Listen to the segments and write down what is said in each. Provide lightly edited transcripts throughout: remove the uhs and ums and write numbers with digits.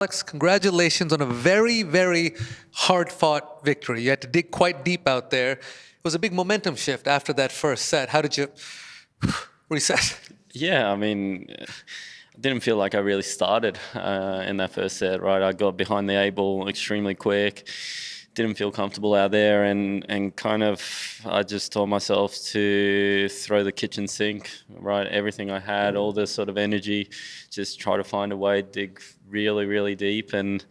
Alex, congratulations on a very, very hard-fought victory. You had to dig quite deep out there. It was a big momentum shift after that first set. How did you reset? Yeah, I mean, I didn't feel like I really started in that first set, right? I got behind the eight ball extremely quick, didn't feel comfortable out there, and kind of I just told myself to throw the kitchen sink, right? Everything I had, all this sort of energy, just try to find a way, dig really, really deep. And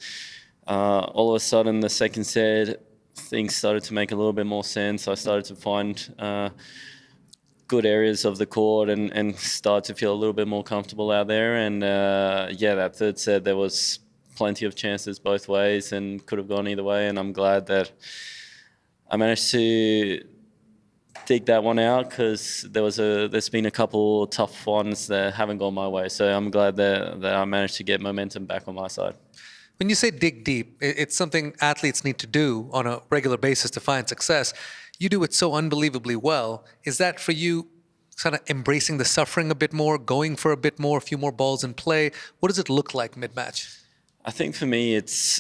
all of a sudden, the second set, things started to make a little bit more sense. I started to find good areas of the court and start to feel a little bit more comfortable out there. And yeah, that third set, there was plenty of chances both ways and could have gone either way. And I'm glad that I managed to dig that one out, because there's been a couple tough ones that haven't gone my way. So I'm glad that I managed to get momentum back on my side. When you say dig deep, it's something athletes need to do on a regular basis to find success. You do it so unbelievably well. Is that for you kind of embracing the suffering a bit more, going for a bit more, a few more balls in play? What does it look like mid-match? I think for me, it's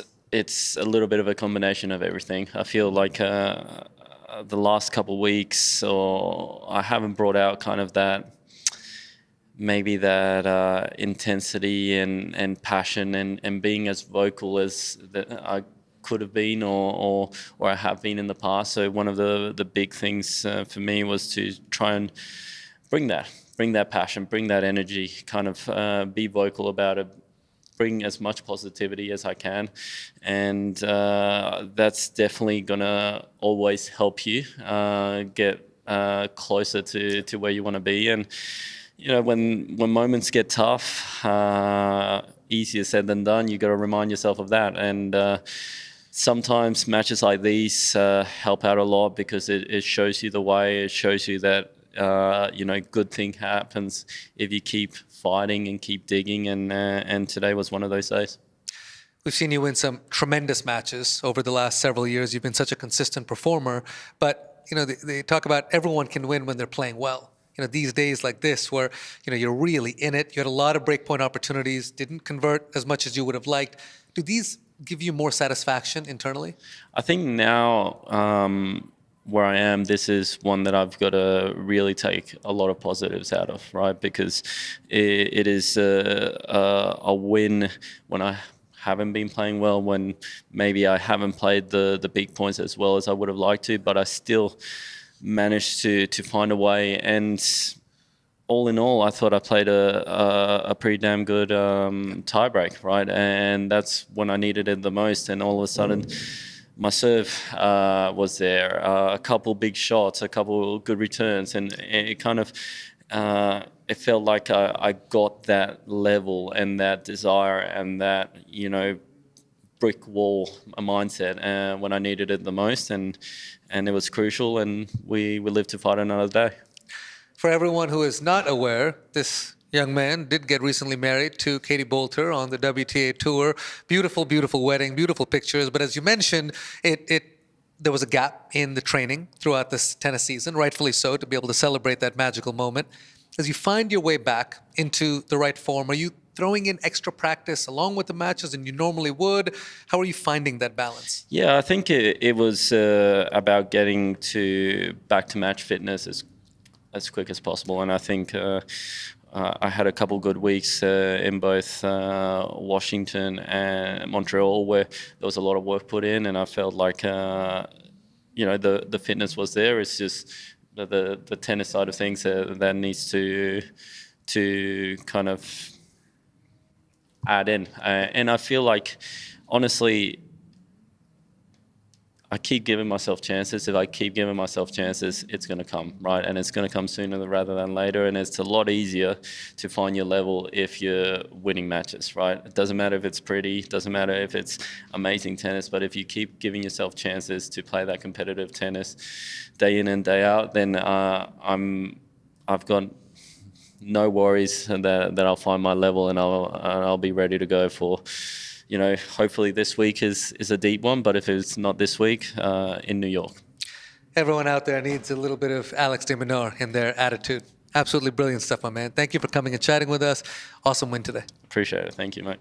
a little bit of a combination of everything. I feel like the last couple of weeks, or I haven't brought out kind of that, maybe that intensity and passion and being as vocal as that I could have been or I have been in the past. So one of the big things for me was to try and bring that passion, bring that energy, kind of be vocal about it, bring as much positivity as I can. And that's definitely gonna always help you get closer to where you want to be. And you know, when moments get tough, easier said than done, you got to remind yourself of that. And sometimes matches like these help out a lot, because it shows you the way. It shows you that you know, good thing happens if you keep fighting and keep digging. And today was one of those days. We've seen you win some tremendous matches over the last several years. You've been such a consistent performer. But you know, they talk about everyone can win when they're playing well. You know, these days like this, where you know you're really in it. You had a lot of breakpoint opportunities, didn't convert as much as you would have liked. Do these give you more satisfaction internally? I think now, where I am, this is one that I've got to really take a lot of positives out of, right? Because it is a win when I haven't been playing well, when maybe I haven't played the big points as well as I would have liked to, but I still managed to find a way. And all in all, I thought I played a pretty damn good tiebreak, right? And that's when I needed it the most. And all of a sudden, my serve was there, a couple big shots, a couple good returns, and it kind of it felt like I got that level and that desire and that, you know, brick wall mindset when I needed it the most, and it was crucial, and we lived to fight another day. For everyone who is not aware, this young man did get recently married to Katie Boulter on the WTA Tour. Beautiful, beautiful wedding, beautiful pictures. But as you mentioned, there was a gap in the training throughout this tennis season, rightfully so, to be able to celebrate that magical moment. As you find your way back into the right form, are you throwing in extra practice along with the matches than you normally would? How are you finding that balance? Yeah, I think it was about getting back to match fitness as quick as possible. And I think I had a couple good weeks in both Washington and Montreal, where there was a lot of work put in, and I felt like you know, the fitness was there. It's just the tennis side of things that needs to kind of add in. And I feel like, honestly, I keep giving myself chances. If I keep giving myself chances, it's going to come, right? And it's going to come sooner rather than later. And it's a lot easier to find your level if you're winning matches, right? It doesn't matter if it's pretty, it doesn't matter if it's amazing tennis, but if you keep giving yourself chances to play that competitive tennis day in and day out, then I've got no worries that I'll find my level, and I'll be ready to go for, you know, hopefully this week is a deep one, but if it's not this week, in New York. Everyone out there needs a little bit of Alex de Minaur in their attitude. Absolutely brilliant stuff, my man. Thank you for coming and chatting with us. Awesome win today. Appreciate it. Thank you, mate.